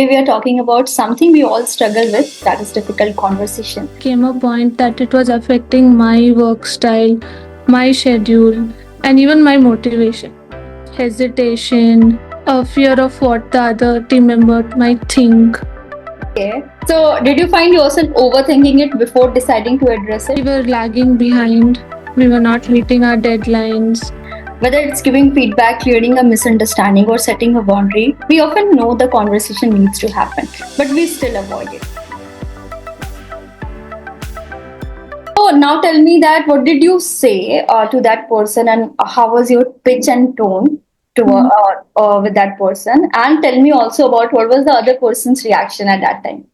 We are talking about something we all struggle with, that is difficult conversation. Came a point that it was affecting my work style, my schedule, and even my motivation. Hesitation, a fear of what the other team member might think. Okay. So, did you find yourself overthinking it before deciding to address We it? were lagging behind, we were not meeting our deadlines. Whether it's giving feedback, clearing a misunderstanding, or setting a boundary, we often know the conversation needs to happen, but we still avoid it. So, now tell me that what did you say to that person, and how was your pitch and tone to with that person? And tell me also about what was the other person's reaction at that time.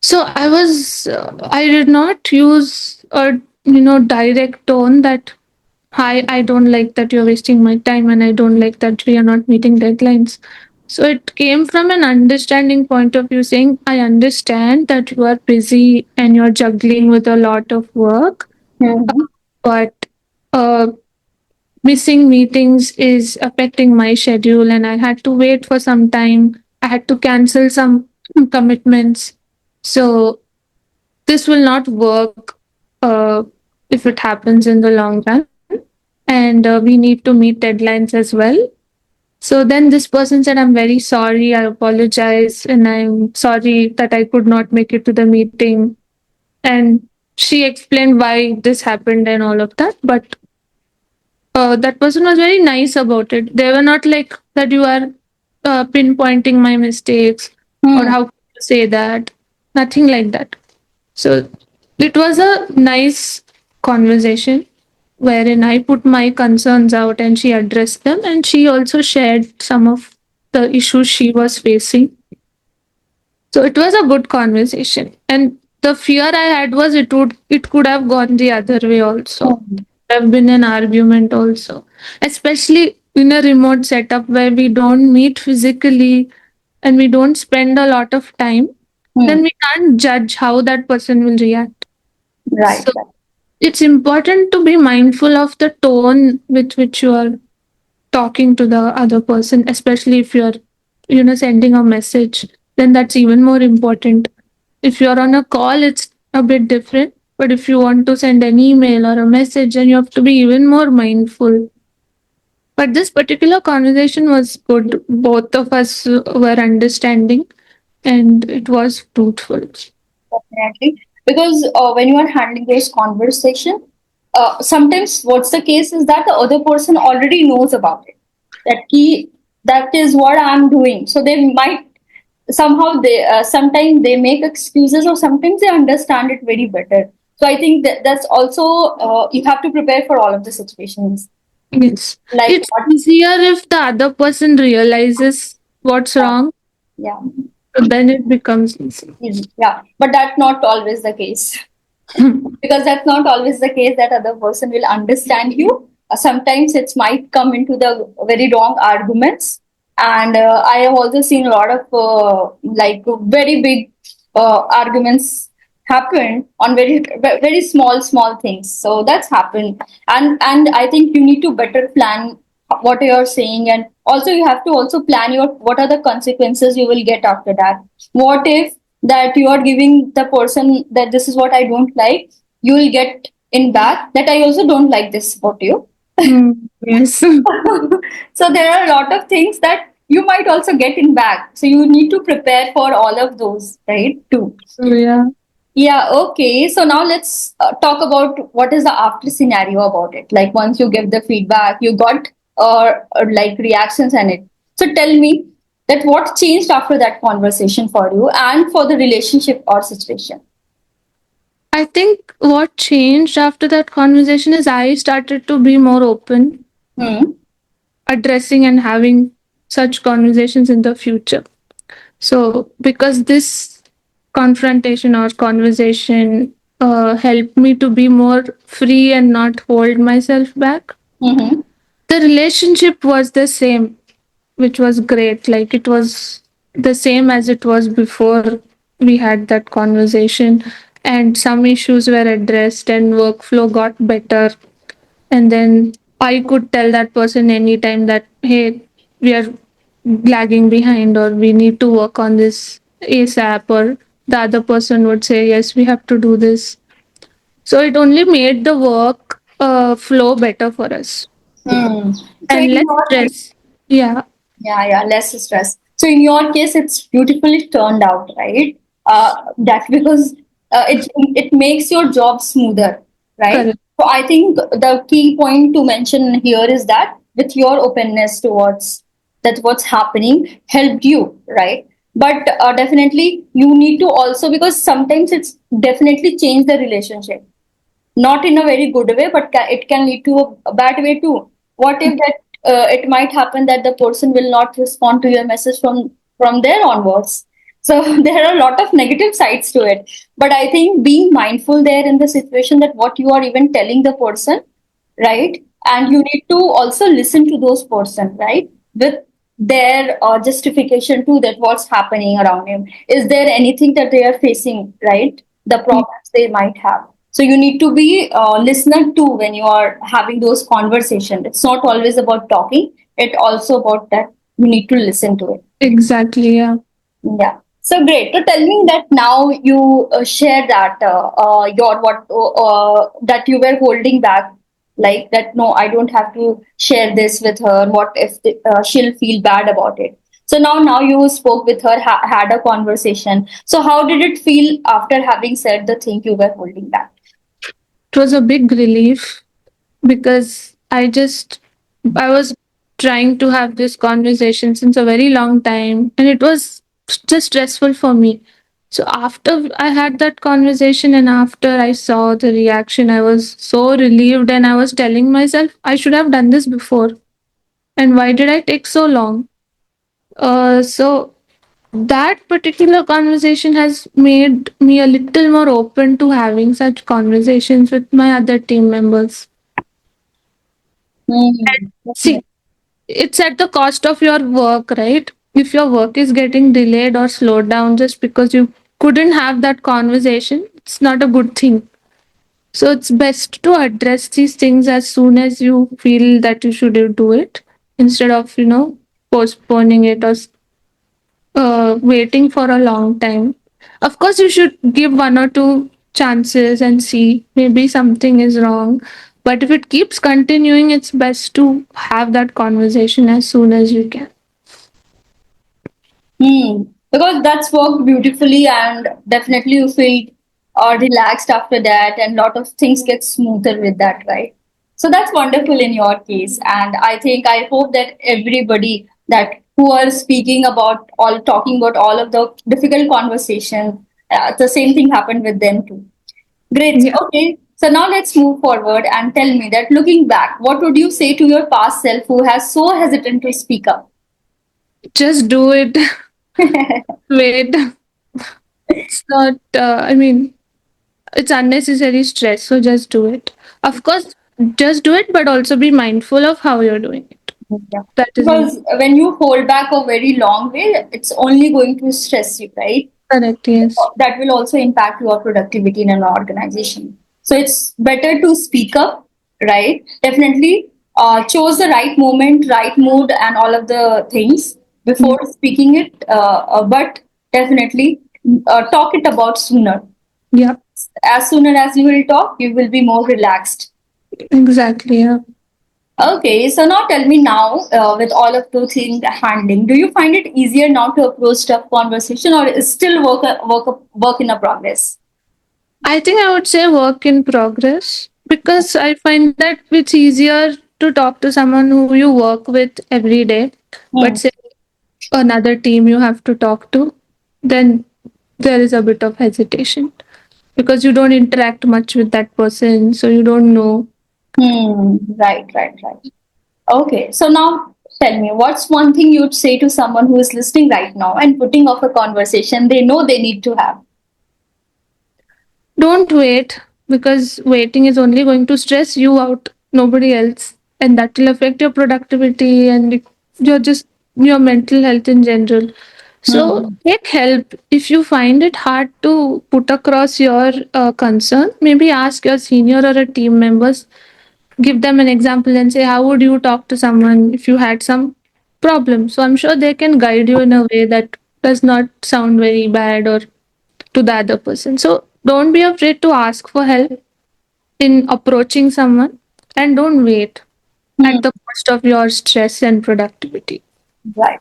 So I did not use a direct tone that hi, I don't like that you're wasting my time and I don't like that we are not meeting deadlines. So it came from an understanding point of view, saying I understand that you are busy and you're juggling with a lot of work, Mhm. but uh, missing meetings is affecting my schedule and I had to wait for some time. I had to cancel some commitments. So this will not work if it happens in the long run. And we need to meet deadlines as well. So then this person said, I'm very sorry, I apologize, and I'm sorry that I could not make it to the meeting. And she explained why this happened and all of that. But that person was very nice about it. They were not like that you are pinpointing my mistakes or Hmm. how could you say that. Nothing like that. So it was a nice conversation wherein I put my concerns out and she addressed them, and she also shared some of the issues she was facing. So it was a good conversation. And the fear I had was it could have gone the other way also. Hmm. Have been an argument also. Especially in a remote setup where we don't meet physically and we don't spend a lot of time, then Hmm. we can't judge how that person will react. Right. So it's important to be mindful of the tone with which you are talking to the other person, especially if you're, sending a message, then that's even more important. If you're on a call, it's a bit different. But if you want to send an email or a message, then you have to be even more mindful. But this particular conversation was good. Both of us were understanding and it was fruitful. Definitely. Because when you are handling those conversation, sometimes what's the case is that the other person already knows about it. That is what I'm doing. So they might somehow they sometimes they make excuses, or sometimes they understand it very better. So I think that's also you have to prepare for all of the situations. Yes. Like It's what? easier if the other person realizes what's wrong, Yeah. so then it becomes easy. Easy. Yeah. But that's not always the case. Because that's not always the case that other person will understand you. Sometimes it might come into the very wrong arguments, and I have also seen a lot of like very big arguments happen on very small things. So that's happened, and I think you need to better plan what you're saying, and also you have to also plan your what are the consequences you will get after that. What if that you are giving the person that this is what I don't like, you will get in back that I also don't like this about you. Yes. So there are a lot of things that you might also get in back. So you need to prepare for all of those, right? Too. So yeah. Yeah, okay. So now let's talk about what is the after scenario about it. Like once you give the feedback, you got or like reactions and it. So tell me that what changed after that conversation for you and for the relationship or situation. I think what changed after that conversation is I started to be more open, Hmm. addressing and having such conversations in the future. So, because this confrontation or conversation helped me to be more free and not hold myself back, Mm-hmm. the relationship was the same, which was great. Like it was the same as it was before we had that conversation, and some issues were addressed, and workflow got better. And then I could tell that person anytime that, hey, we are lagging behind, or we need to work on this ASAP, or the other person would say, yes, we have to do this. So it only made the work flow better for us Hmm. So and in less your case, stress. Yeah, yeah, less stress. So in your case, it's beautifully turned out, right? That because it makes your job smoother, right? correct. So I think the key point to mention here is that with your openness towards that what's happening helped you, right? But definitely you need to also, because sometimes it's definitely change the relationship, not in a very good way, but it can lead to a bad way too. What if that it might happen that the person will not respond to your message from there onwards? So there are a lot of negative sides to it. But I think being mindful there in the situation that what you are even telling the person, right? And you need to also listen to those person, right? With their justification to that what's happening around him. Is there anything that they are facing, right? The problems they might have. So you need to be listener too when you are having those conversations. It's not always about talking. It also about that you need to listen to it. Exactly. Yeah. Yeah. So great. So tell me that now you share that your what that you were holding back, like that. No, I don't have to share this with her. What if she'll feel bad about it? So now you spoke with her, had a conversation. So how did it feel after having said the thing you were holding back? It was a big relief because I was trying to have this conversation since a very long time, and it was just stressful for me. So after I had that conversation and after I saw the reaction, I was so relieved, and I was telling myself I should have done this before. And why did I take so long? So that particular conversation has made me a little more open to having such conversations with my other team members. Hmm. See, it's at the cost of your work, right? If your work is getting delayed or slowed down just because you couldn't have that conversation, it's not a good thing. So it's best to address these things as soon as you feel that you should do it instead of, postponing it or waiting for a long time. Of course, you should give one or two chances and see maybe something is wrong. But if it keeps continuing, it's best to have that conversation as soon as you can. Hmm. Because that's worked beautifully, and definitely you feel relaxed after that, and lot of things get smoother with that, right? So that's wonderful in your case, and I hope that everybody that who are speaking about all talking about all of the difficult conversations, the same thing happened with them too. Great. Yeah, Okay. So now let's move forward and tell me that looking back, what would you say to your past self who has so hesitant to speak up? just do it. Wait. It's not, it's unnecessary stress. So just do it. Of course, just do it, but also be mindful of how you're doing it. Yeah. That is Because when you hold back a very long way, it's only going to stress you, right? correct. Yes. That will also impact your productivity in an organization. So it's better to speak up, right? Definitely chose the right moment, right mood, and all of the things Yeah. before speaking it. But definitely talk it about sooner. Yeah. As sooner as you will talk, you will be more relaxed. Exactly. Yeah. Okay, so now tell me now, with all of those things handling, do you find it easier now to approach tough conversation, or is still work in a progress? I think I would say work in progress because I find that it's easier to talk to someone who you work with every day, but Hmm. say another team you have to talk to, then there is a bit of hesitation because you don't interact much with that person, so you don't know. Hmm. Right. Okay, so now tell me, what's one thing you'd say to someone who is listening right now and putting off a conversation they know they need to have? Don't wait because waiting is only going to stress you out, nobody else, and that will affect your productivity and your mental health in general. So Hmm. take help. If you find it hard to put across your concern, maybe ask your senior or a team members. Give them an example and say, how would you talk to someone if you had some? problem. So I'm sure they can guide you in a way that does not sound very bad or to the other person. So don't be afraid to ask for help in approaching someone, and don't wait Hmm. at the cost of your stress and productivity. Right.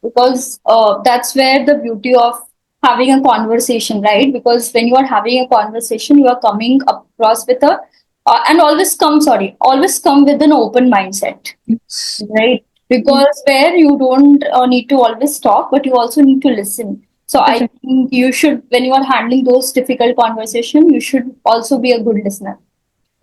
Because that's where the beauty of having a conversation, right? Because when you are having a conversation, you are coming across with a and always come with an open mindset, Yes. right? Because where you don't need to always talk, but you also need to listen. So I Correct. think you should, when you are handling those difficult conversation, you should also be a good listener,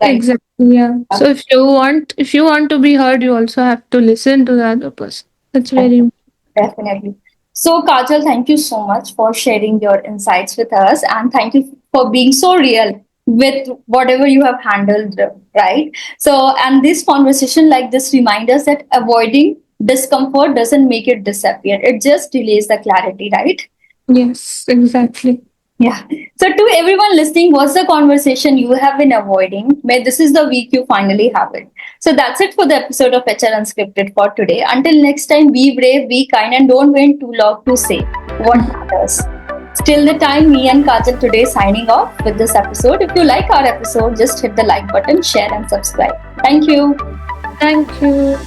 right? Exactly. Yeah. So if you want to be heard, you also have to listen to the other person. That's very Definitely. So, Kajal, thank you so much for sharing your insights with us, and thank you for being so real with whatever you have handled, right? So, and this conversation like this reminds us that avoiding discomfort doesn't make it disappear, it just delays the clarity, right? yes, exactly. Yeah. So, to everyone listening, what's the conversation you have been avoiding? May this is the week you finally have it. So, that's it for the episode of HR Unscripted for today. Until next time, be brave, be kind, and don't wait too long to say what matters. Till the time, me and Kajal today signing off with this episode. If you like our episode, just hit the like button, share, and subscribe. Thank you. Thank you.